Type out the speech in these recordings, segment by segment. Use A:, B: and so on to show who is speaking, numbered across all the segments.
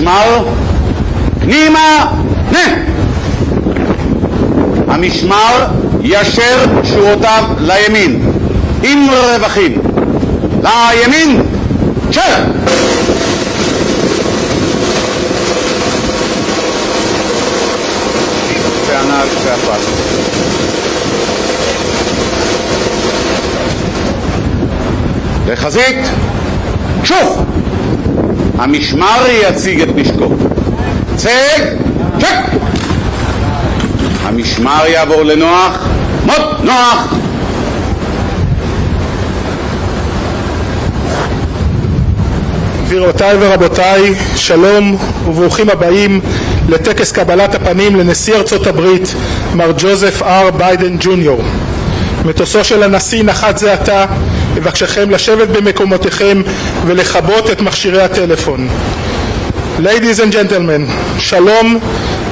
A: המשמר פנימה נה. המשמר ישר שורותיו לימין עם רווחים. לימין שר. והנהג והפס. לחזית שוב. המשמר יציג את נשקו. צג צ'ק. המשמר יעבור לנוח. מות נוח.
B: גבירותיי ורבותיי, שלום וברוכים הבאים לטקס קבלת הפנים לנשיא ארצות הברית, מר ג'וזף אר ביידן ג'וניור. מטוסו של הנשיא נחת זה עתה, אבקשכם לשבת במקומותיכם ולכבות את מכשירי הטלפון. Ladies and gentlemen, shalom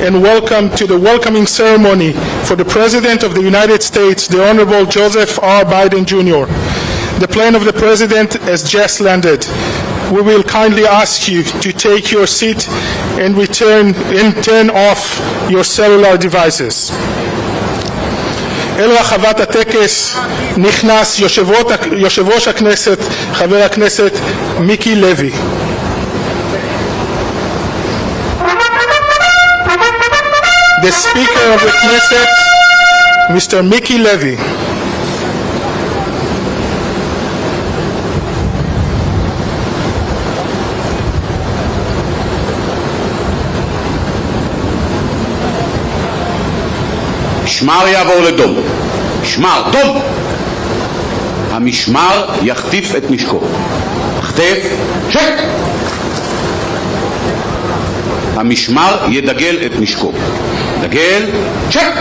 B: and welcome to the welcoming ceremony for the President of the United States, the Honorable Joseph R. Biden Jr. The plane of the President has just landed. We will kindly ask you to take your seat and turn off your cellular devices. אל רחבת הטקס נכנס יושב ראש הכנסת, חבר הכנסת מיקי לוי. The Speaker of the Knesset, Mr. Mickey Levy.
A: משמר יעבור לדום. משמר, דום! המשמר יחטיף את נשקו. החטף, צ'ק! המשמר ידגל את נשקו. דגל, צ'ק!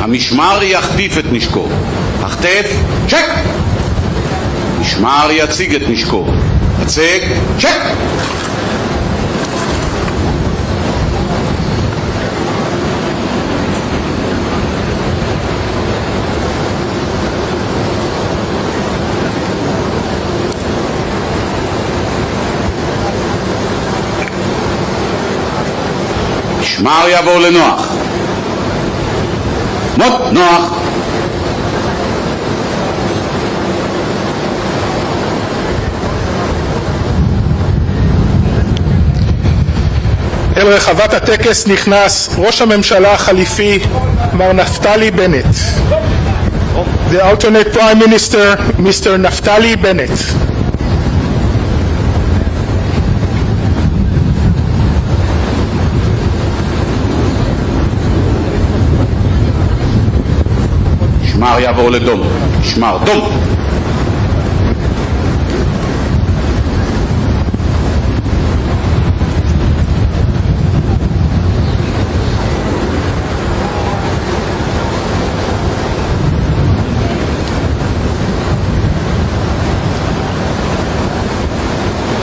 A: המשמר יחטיף את נשקו. החטף, צ'ק! משמר יציג את נשקו. הצג, צ'ק! משמר יעבור לנוח. מות נוח.
B: אל רחבת הטקס נכנס ראש הממשלה החליפי מר נפתלי בנט. The alternate Prime Minister, Mr. נפתלי בנט.
A: משמר יעבור לדום. משמר, דום!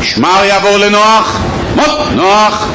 A: משמר יעבור לנוח. מות נוח.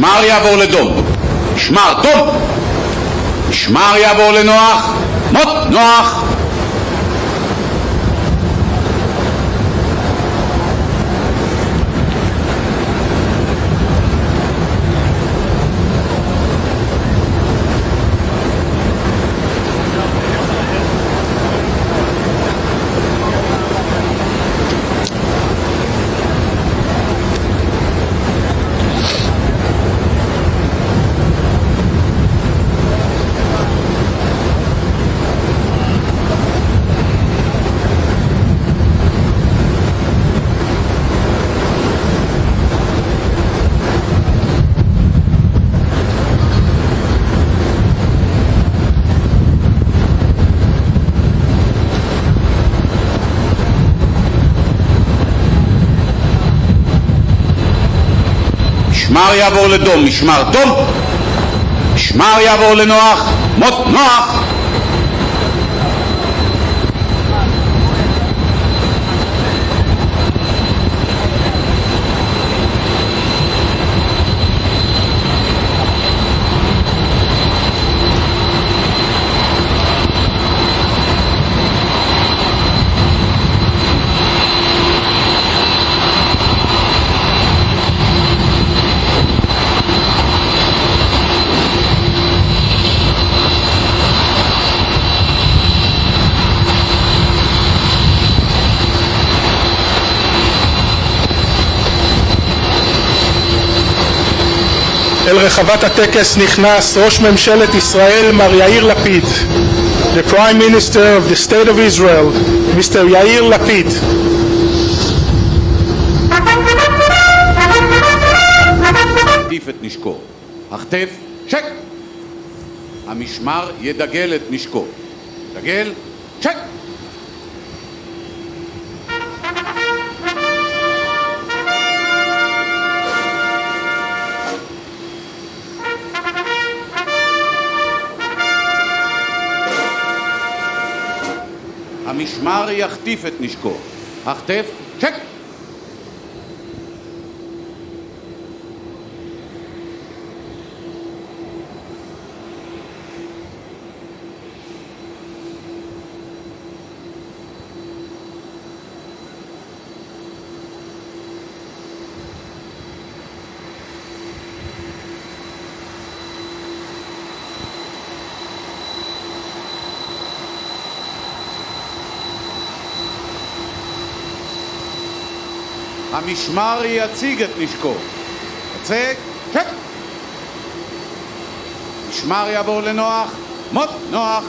A: משמר יעבור לדום. משמר, דום! משמר יעבור לנוח. מות נוח. משמר יעבור לדום, משמר דום, משמר יעבור לנוח, מות נוח.
B: אל רחבת הטקס נכנס ראש ממשלת ישראל מר יאיר לפיד. The Prime Minister of the State of Israel, Mr. יאיר לפיד.
A: יחטיף את נשקו. החטף, צ'ק. המשמר ידגל את נשקו. דגל, צ'ק. המשמר יחטיף את נשקו. החטף, צ'ק. המשמר יציג את נשקו. יצג, צ'ק. משמר יעבור לנוח, מות נוח.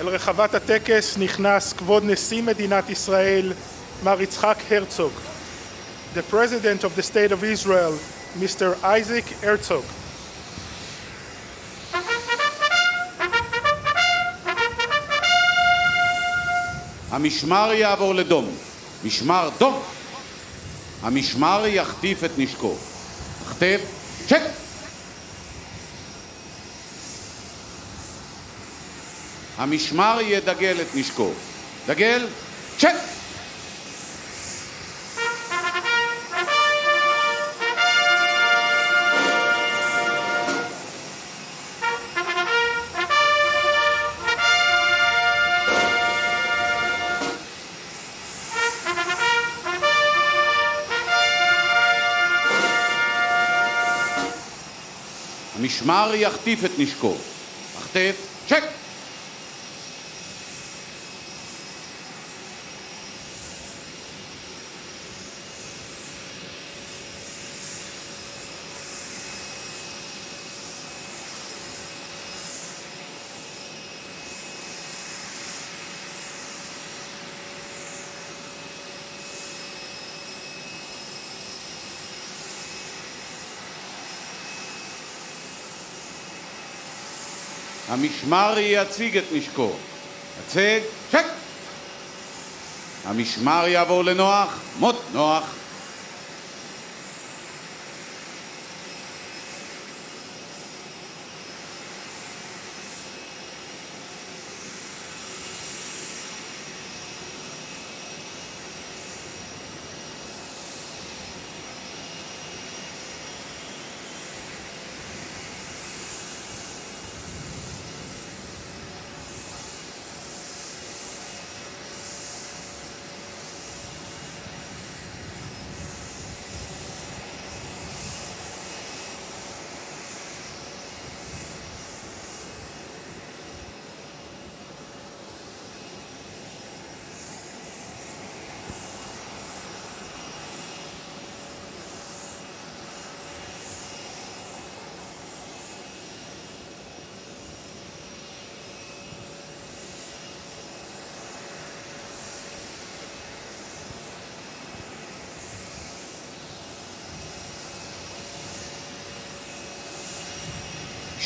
B: אל רחבת הטקס נכנס כבוד נשיא מדינת ישראל, מר יצחק הרצוג. The President of the State of Israel, Mr. Isaac Herzog.
A: המשמר יעבור לדום, משמר דום. המשמר יחטיף את נשקו. החטף, צ'ק. המשמר ידגל את נשקו. דגל, צ'ק. המשמר יחטיף את נשקו. החטף, צ'ק. המשמר יציג את נשקו. יצג, צ'ק. המשמר יעבור לנוח, מות נוח.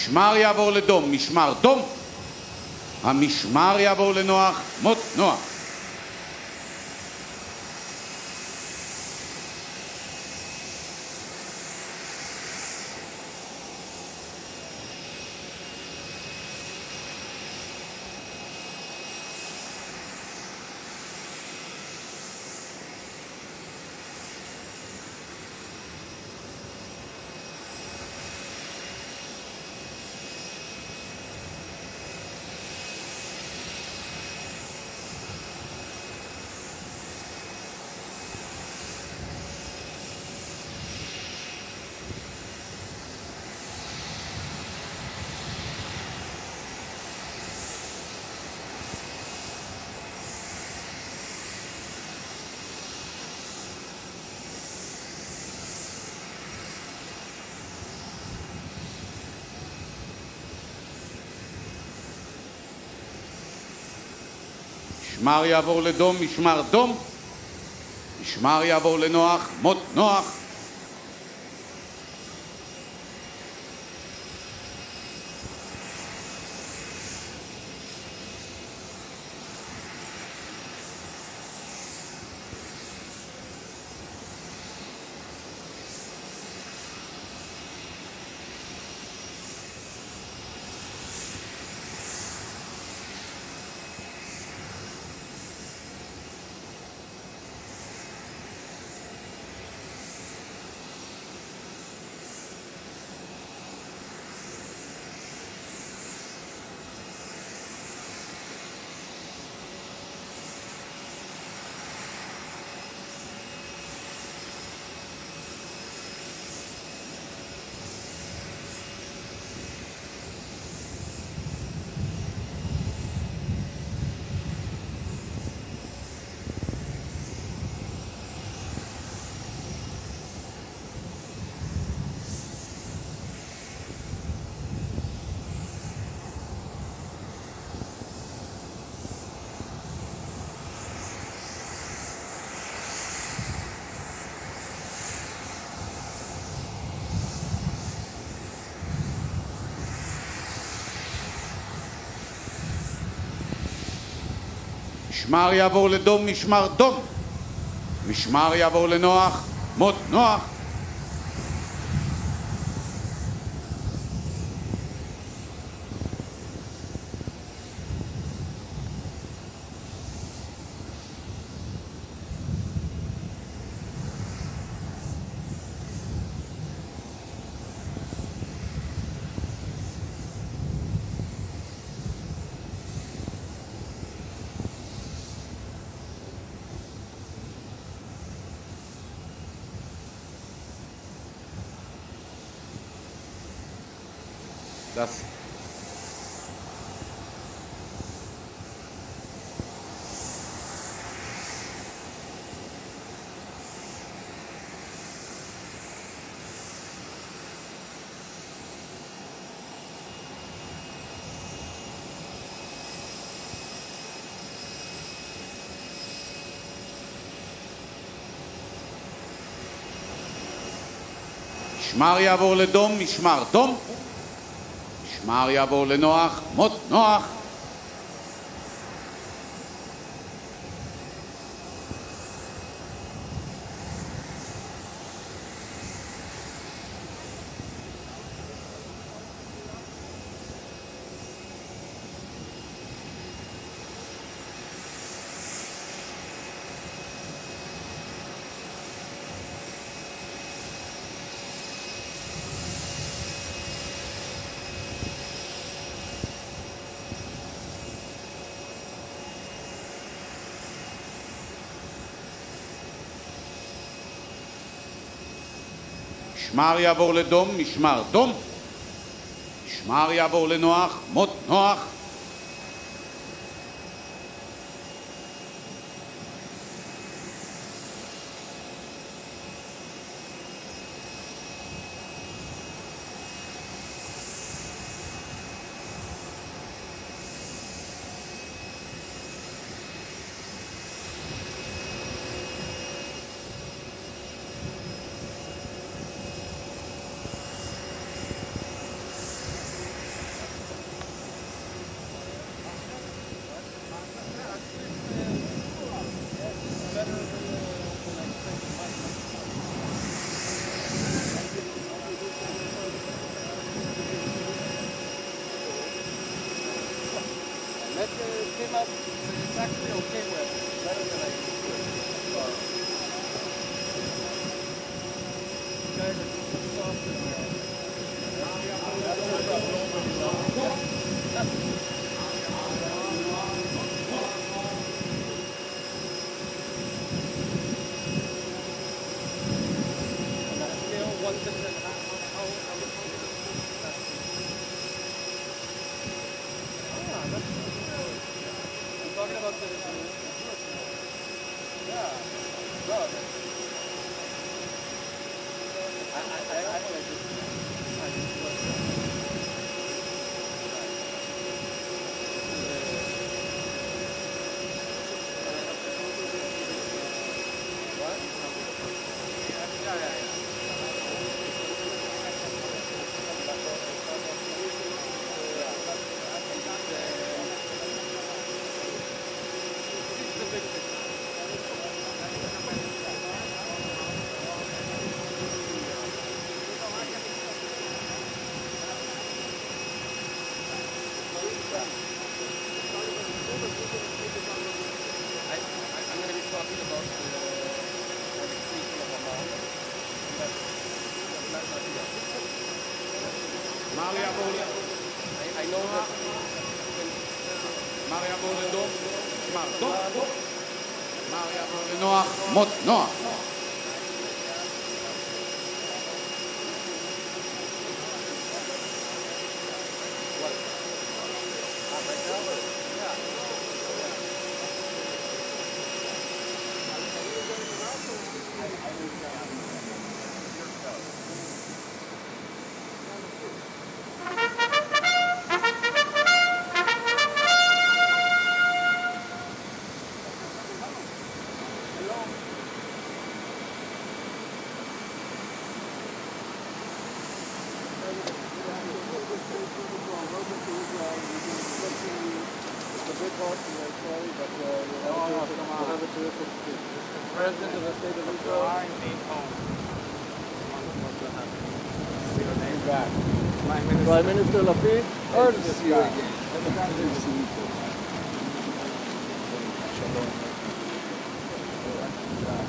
A: משמר יעבור לדום, משמר דום, המשמר יעבור לנוח, מות נוח. משמר יעבור לדום, משמר דום, משמר יעבור לנוח, מות נוח. משמר יעבור לדום, משמר דום, משמר יעבור לנוח, מות נוח. Das משמר יעבור לדום, משמר דום, משמר יעבור לנוח, מות נוח. משמר יעבור לדום, משמר דום, משמר יעבור לנוח, מות נוח.
C: actually okay with. Better than I used to. You guys are just so soft in there. That's what I normally love. On that scale, 1 to 10, how would you that? Ah, that's good. I'm talking about the yeah. No,
A: מה יעבור לדום? שמר דום. מה יעבור לנוח? מות נוח.
C: President of the State of Israel. Back. Prime Minister Lapid. Good to see you again. Good to see you too.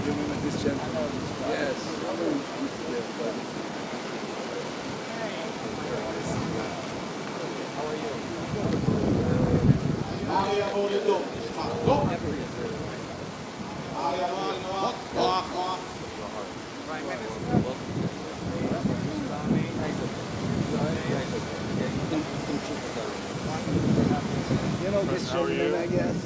C: You remember this gentleman? Yes. How are you?
A: מה יעבור לדום? שמר דום. מה יעבור לנוח? נוח.
C: You know this gentleman, I guess?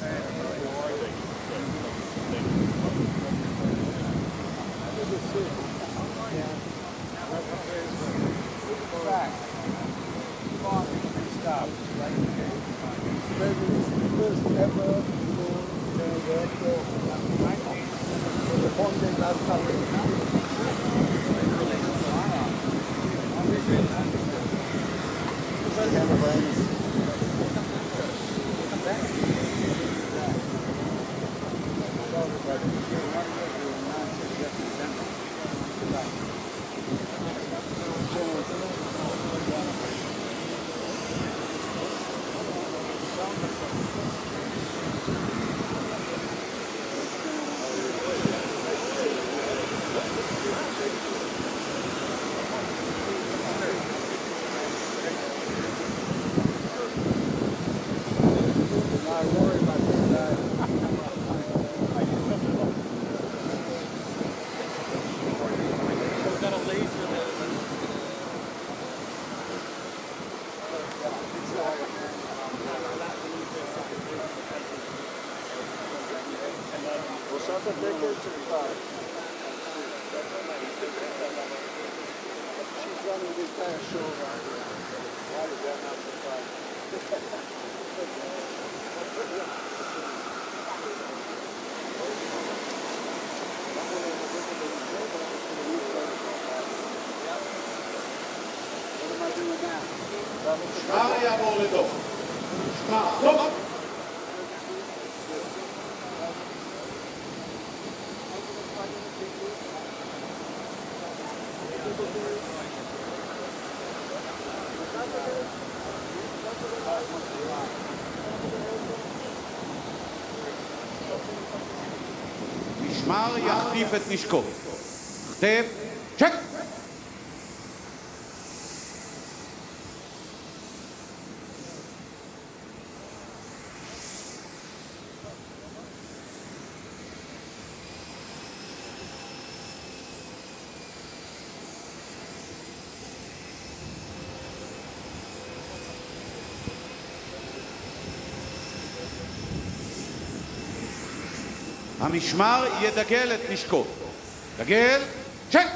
C: First ever director for the Ponte last country.
A: שמר יעבור לדום. שמר דום. המשמר יחטיף את נשקו. חטף, צ'ק! המשמר ידגל את נשקו. דגל, צ'ק!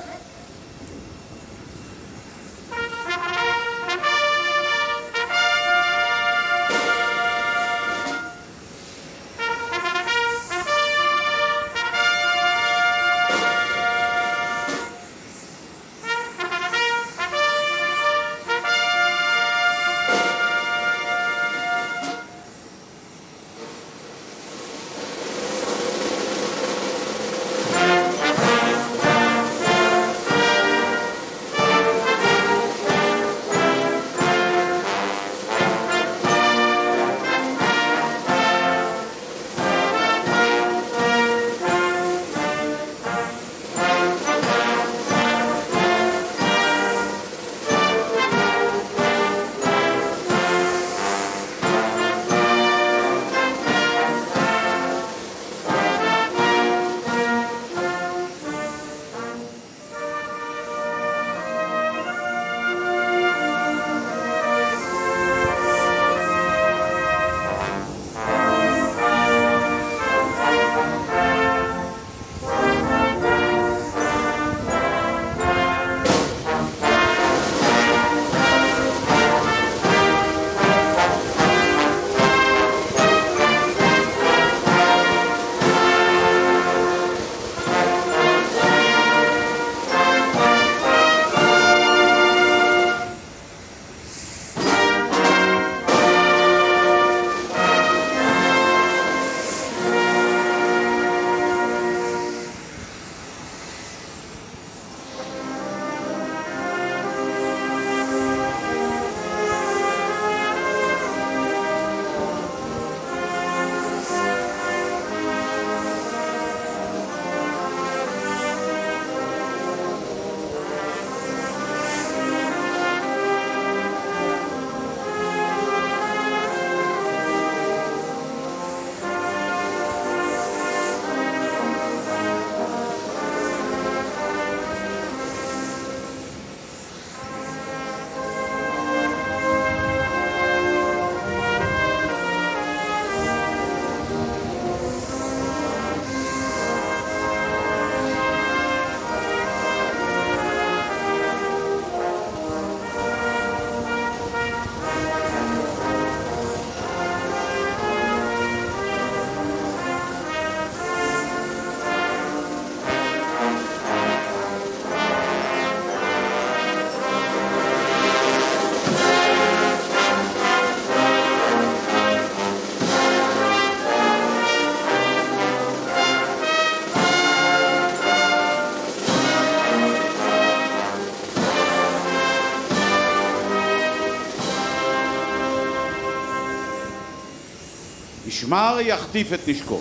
A: משמר יחטיף את נשקו.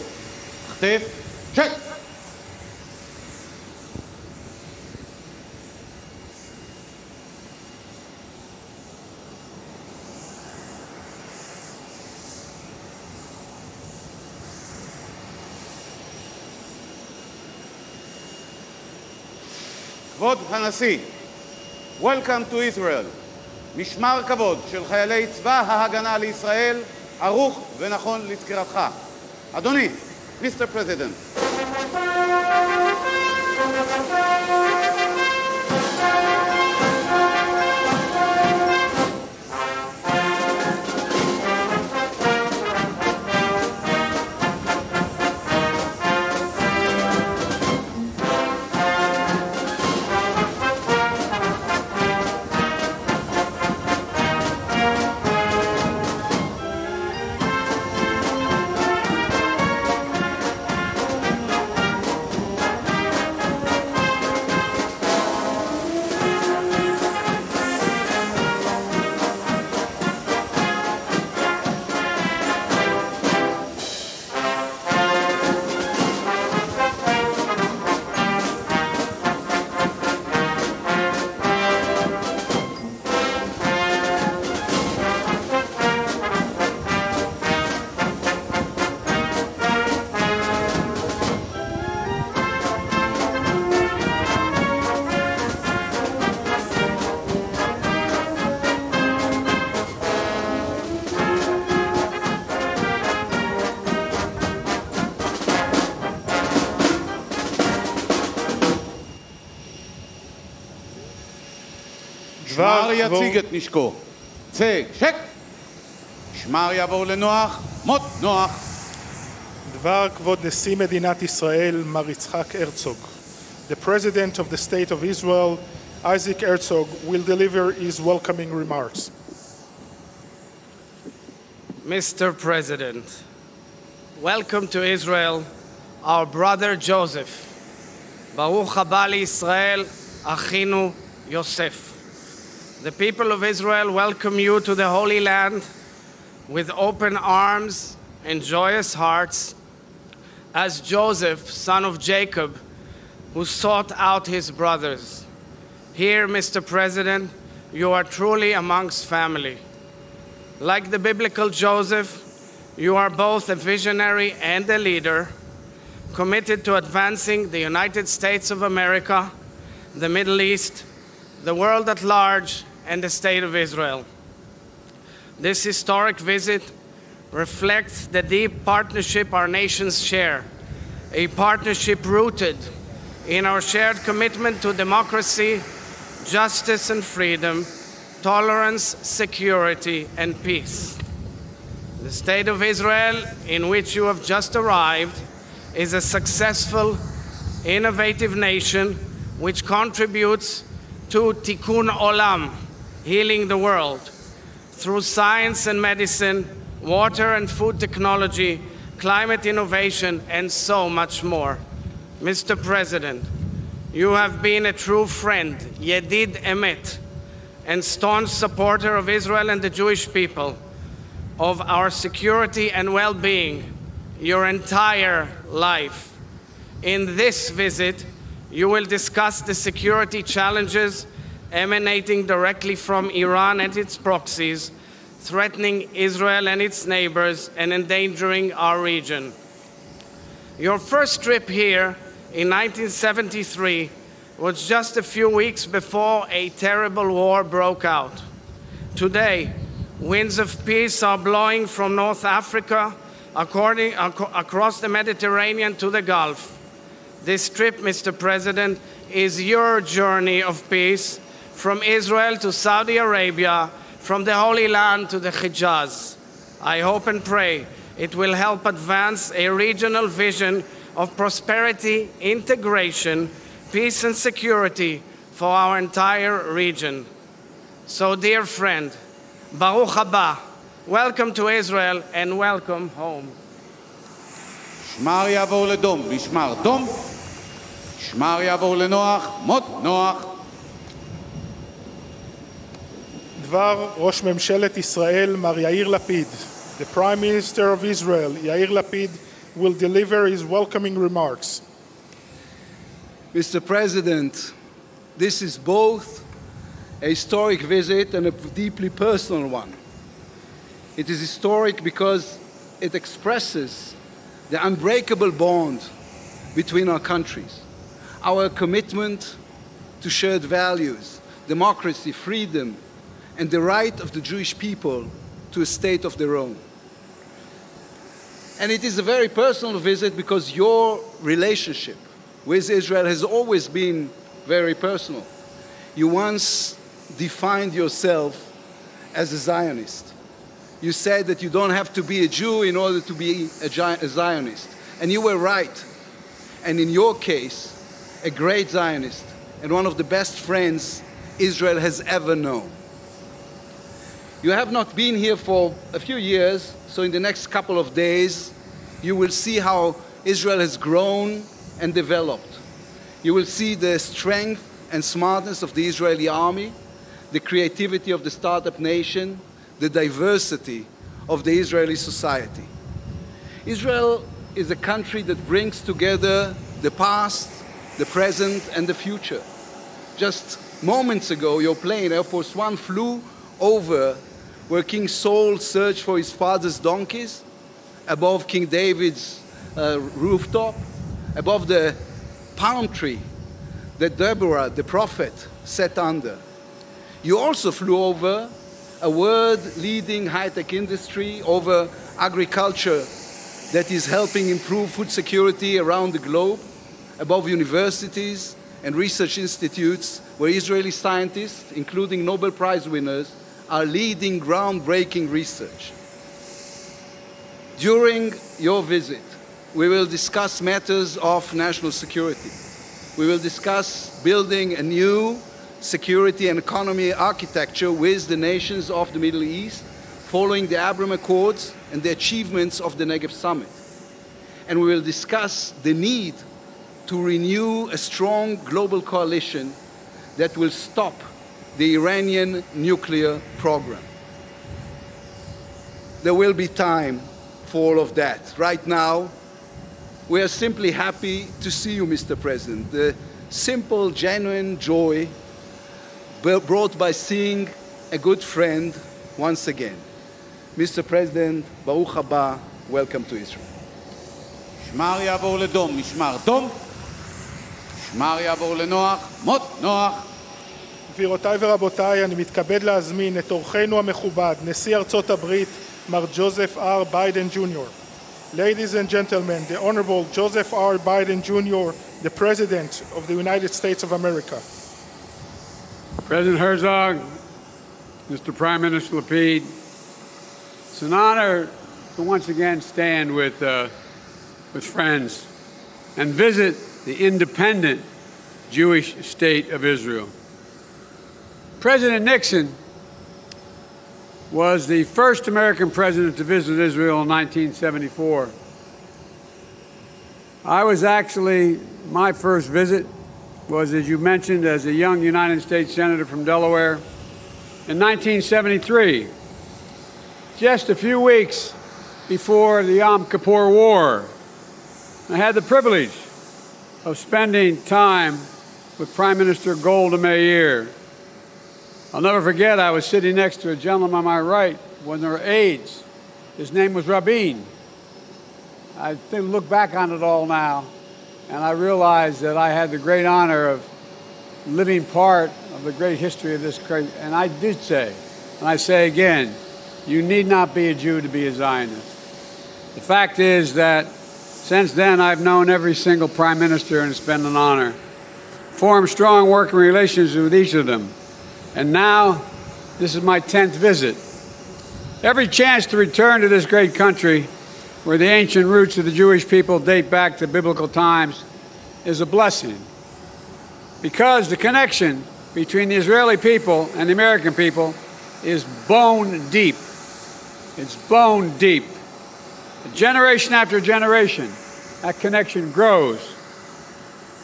A: חטף, צ'ק! כבוד הנשיא, Welcome to Israel. משמר כבוד של חיילי צבא ההגנה לישראל ערוך ונכון לזכירתך. אדוני, מיסטר פרזידנט. שמר יציג את נשקו. צא, שק! שמר יעבור לנוח, מות נוח.
B: דבר כבוד נשיא מדינת ישראל, מר יצחק הרצוג. The President of the State of Israel, Isaac Herzog, will deliver his welcoming remarks.
C: Mr. President, welcome to Israel, our brother Joseph. Baruch haba liYisrael, achinu Yosef. The people of Israel welcome you to the Holy Land with open arms and joyous hearts, as Joseph, son of Jacob, who sought out his brothers. Here, Mr. President, you are truly amongst family. Like the biblical Joseph, you are both a visionary and a leader, committed to advancing the United States of America, the Middle East, the world at large, and the state of Israel. This historic visit reflects the deep partnership our nations share, a partnership rooted in our shared commitment to democracy, justice and freedom, tolerance, security, and peace. The state of Israel, in which you have just arrived, is a successful, innovative nation which contributes to tikkun olam, healing the world, through science and medicine, water and food technology, climate innovation, and so much more. Mr. President, you have been a true friend, Yedid Emet, and staunch supporter of Israel and the Jewish people, of our security and well-being, your entire life. In this visit, you will discuss the security challenges emanating directly from Iran and its proxies, threatening Israel and its neighbors and endangering our region. Your first trip here in 1973 was just a few weeks before a terrible war broke out. Today, winds of peace are blowing from North Africa across the Mediterranean to the Gulf. This trip, Mr. President, is your journey of peace from Israel to Saudi Arabia, from the Holy Land to the Hijaz. I hope and pray it will help advance a regional vision of prosperity, integration, peace and security for our entire region. So, dear friend, Baruch haba, welcome to Israel and welcome home.
A: שמר יעבור לדום, משמר דום. שמר יעבור לנוח, מות נוח.
B: דבר ראש ממשלת ישראל, מר יאיר לפיד. The Prime Minister of Israel, Yair Lapid, will deliver his welcoming remarks.
D: Mr. President, this is both a historic visit and a deeply personal one. It is historic because it expresses the unbreakable bond between our countries, our commitment to shared values, democracy, freedom, and the right of the Jewish people to a state of their own. And it is a very personal visit because your relationship with Israel has always been very personal. You once defined yourself as a Zionist. You said that you don't have to be a Jew in order to be a Zionist. And you were right. And in your case, a great Zionist and one of the best friends Israel has ever known. You have not been here for a few years, so in the next couple of days, you will see how Israel has grown and developed. You will see the strength and smartness of the Israeli army, the creativity of the startup nation, the diversity of the Israeli society. Israel is a country that brings together the past, the present, and the future. Just moments ago, your plane, Air Force One, flew over where King Saul searched for his father's donkeys, above King David's rooftop, above the palm tree that Deborah, the prophet, sat under. You also flew over a world-leading high-tech industry, over agriculture that is helping improve food security around the globe, above universities and research institutes where Israeli scientists, including Nobel Prize winners, are leading groundbreaking research. During your visit, we will discuss matters of national security. We will discuss building a new security and economy architecture with the nations of the Middle East, following the Abraham Accords and the achievements of the Negev Summit. And we will discuss the need to renew a strong global coalition that will stop the Iranian nuclear program. There will be time for all of that. Right now, we are simply happy to see you, Mr. President. The simple, genuine joy brought by seeing a good friend once again. Mr. President, Baruch haba, welcome to Israel.
A: משמר יעבור לדום, משמר דום. משמר יעבור לנוח, מות נוח.
B: גבירותיי ורבותיי, אני מתכבד להזמין את אורחנו המכובד, נשיא ארצות הברית, מר ג'וזף R. ביידן ג'וניור. Ladies and gentlemen, the Honorable Joseph R. Biden Jr., the President of the United States of America.
E: President Herzog, Mr. Prime Minister Lapid, it's an honor to once again stand with friends and visit the independent Jewish state of Israel. President Nixon was the first American president to visit Israel in 1974. My first visit was, as you mentioned, as a young United States Senator from Delaware in 1973, just a few weeks before the Yom Kippur War. I had the privilege of spending time with Prime Minister Golda Meir. I'll never forget, I was sitting next to a gentleman on my right when there were aides. His name was Rabin. I look back on it all now, and I realized that I had the great honor of living part of the great history of this country. And I did say, and I say again, you need not be a Jew to be a Zionist. The fact is that since then, I've known every single prime minister, and it's been an honor. Formed strong working relations with each of them. And now, this is my 10th visit. Every chance to return to this great country, where the ancient roots of the Jewish people date back to biblical times, is a blessing. Because the connection between the Israeli people and the American people is bone deep. It's bone deep. Generation after generation, that connection grows.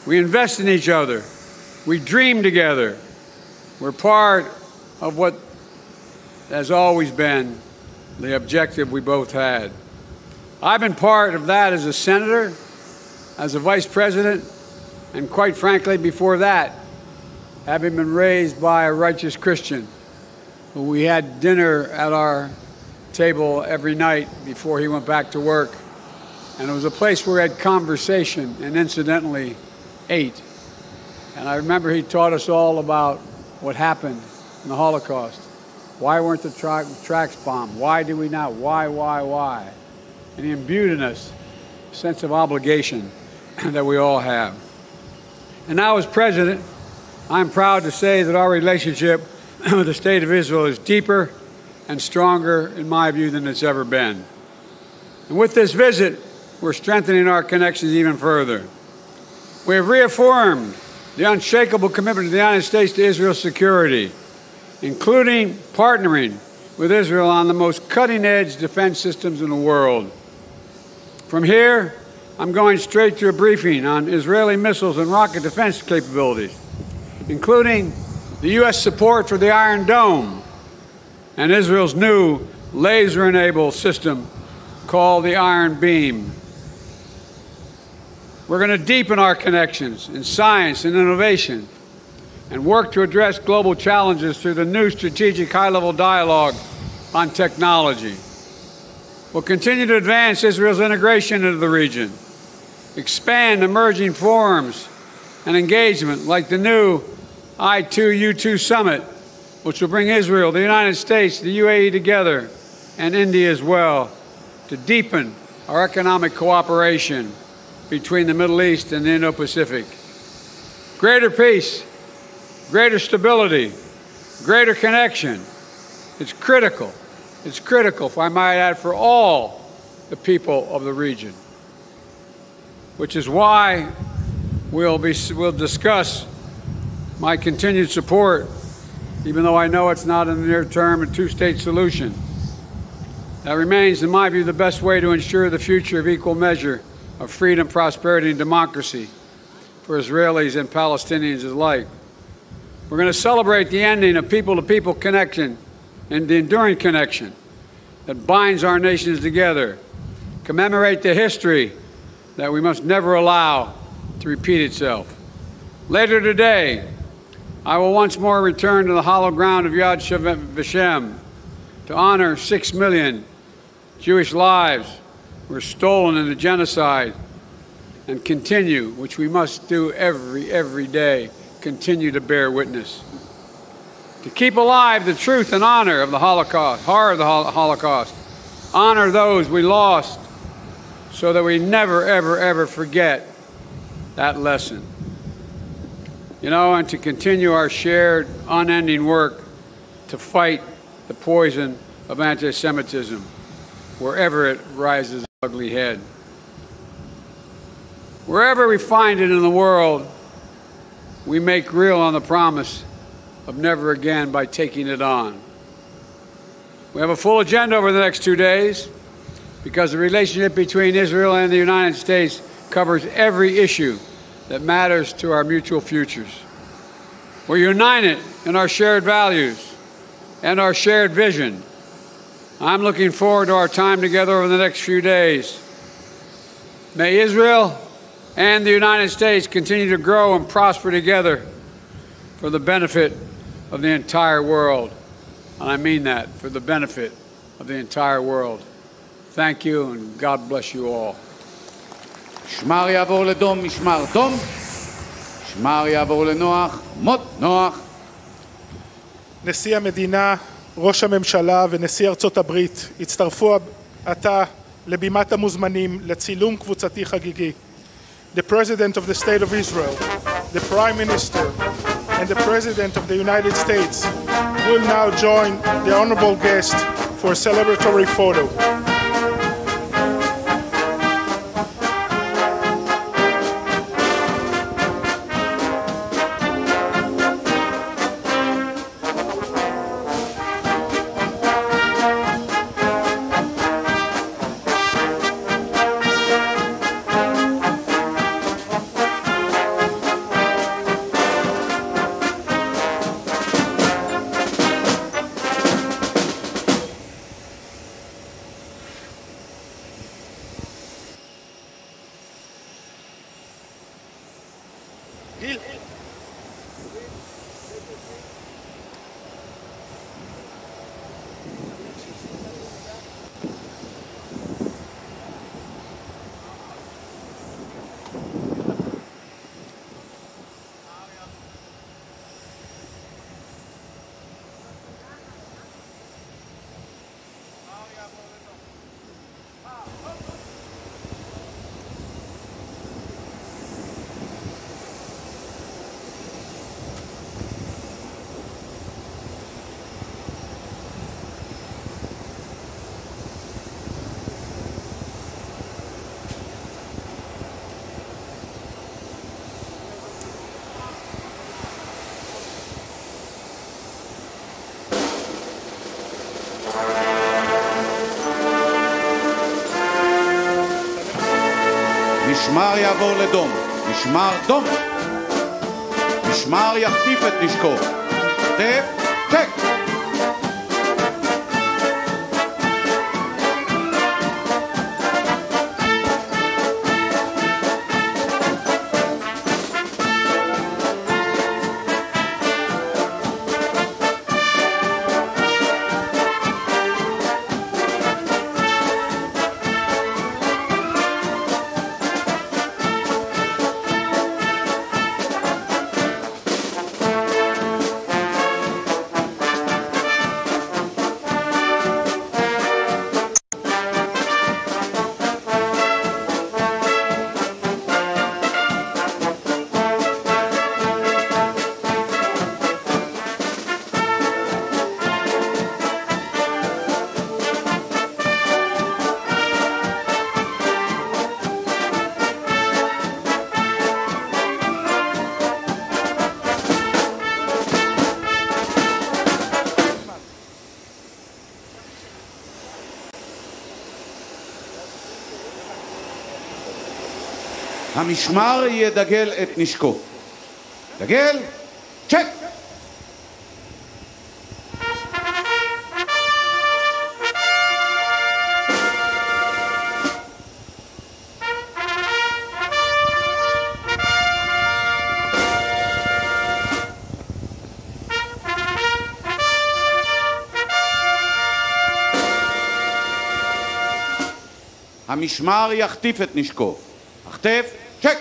E: We invest in each other. We dream together. We're part of what has always been the objective we both had. I've been part of that as a senator, as a vice president, and quite frankly, before that, having been raised by a righteous Christian, who we had dinner at our table every night before he went back to work. And it was a place where we had conversation and incidentally ate. And I remember he taught us all about what happened in the Holocaust. Why weren't the tracks bombed? Why do we not? Why? And he imbued in us a sense of obligation that we all have. And now as president, I'm proud to say that our relationship with the State of Israel is deeper and stronger, in my view, than it's ever been. And with this visit, we're strengthening our connections even further. We have reaffirmed the unshakable commitment of the United States to Israel's security, including partnering with Israel on the most cutting-edge defense systems in the world. From here, I'm going straight to a briefing on Israeli missiles and rocket defense capabilities, including the U.S. support for the Iron Dome and Israel's new laser-enabled system called the Iron Beam. We're going to deepen our connections in science and innovation and work to address global challenges through the new strategic high-level dialogue on technology. We'll continue to advance Israel's integration into the region, expand emerging forums and engagement like the new I2U2 summit, which will bring Israel, the United States, the UAE together, and India as well, to deepen our economic cooperation between the Middle East and the Indo-Pacific. greater peace, greater stability, greater connection. It's critical, if I might add, for all the people of the region, which is why we'll discuss my continued support, even though I know it's not in the near term, a two-state solution. That remains, in my view, the best way to ensure the future of equal measure of freedom, prosperity, and democracy for Israelis and Palestinians alike. We're going to celebrate the ending of people-to-people connection and the enduring connection that binds our nations together, commemorate the history that we must never allow to repeat itself. Later today, I will once more return to the hallowed ground of Yad Vashem to honor 6 million Jewish lives who were stolen in the genocide and continue, which we must do every day, continue to bear witness. To keep alive the truth and honor of the Holocaust, horror of the Holocaust, honor those we lost so that we never, ever forget that lesson. You know, and to continue our shared, unending work to fight the poison of anti-Semitism wherever it rises its ugly head. Wherever we find it in the world, we make real on the promise of never again by taking it on. We have a full agenda over the next 2 days because the relationship between Israel and the United States covers every issue that matters to our mutual futures. We're united in our shared values and our shared vision. I'm looking forward to our time together over the next few days. May Israel and the United States continue to grow and prosper together for the benefit of the entire world. And I mean that, for the benefit of the entire world. Thank you, and God bless you all.
A: משמר יעבור לדום, משמר דום. משמר יעבור לנוח, מות נוח.
B: נשיא המדינה, ראש הממשלה ונשיא ארצות הברית הצטרפו עתה לבימת המוזמנים לצילום קבוצתי חגיגי. The President of the State of Israel, the Prime Minister, and the President of the United States will now join the honorable guest for a celebratory photo.
A: משמר יעבור לדום, משמר דום. משמר יחטיף את נשקו. טף, טק. המשמר ידגל את נשקו. דגל, צ'ק! המשמר יחטיף את נשקו. החטף, צ'ק!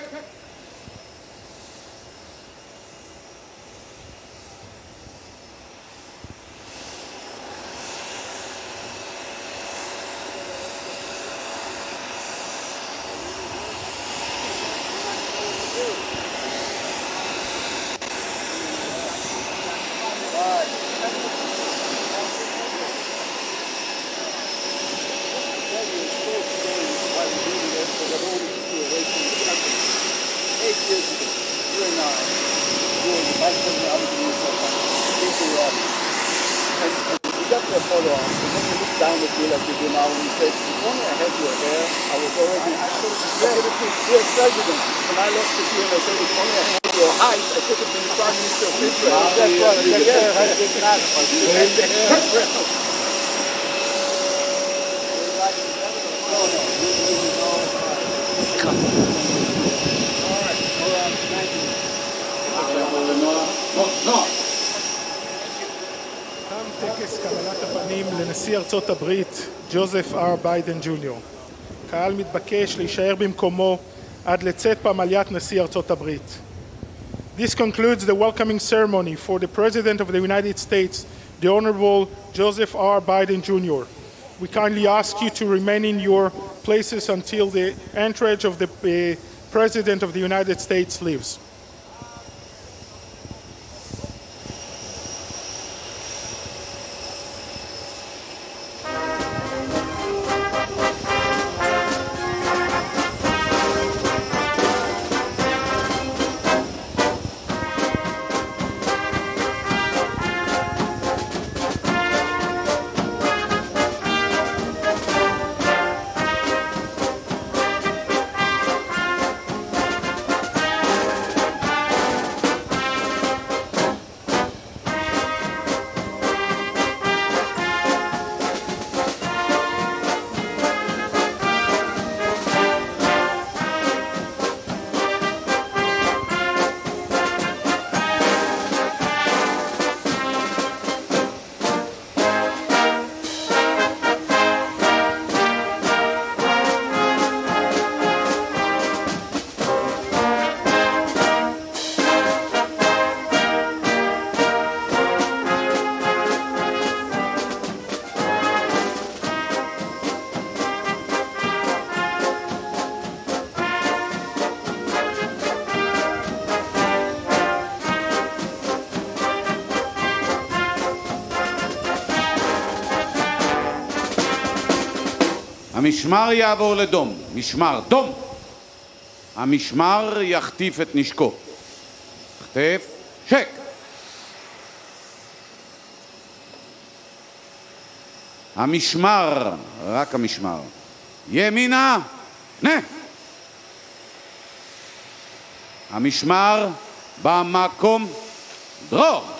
B: טקס קבלת הפנים לנשיא ארצות הברית ג'וזף ביידן ג'וניור. קהל מתבקש להישאר במקומו עד לצאת פמליית נשיא ארצות הברית. This concludes the welcoming ceremony for the President of the United States, the Honorable Joseph Biden Jr. We kindly ask you to remain in your places until the entrance of the President of the United States leaves.
A: המשמר יעבור לדום. משמר, דום! המשמר יחטיף את נשקו. חטף, צ'ק! המשמר, רק המשמר. ימינה, נה! המשמר במקום, דרור!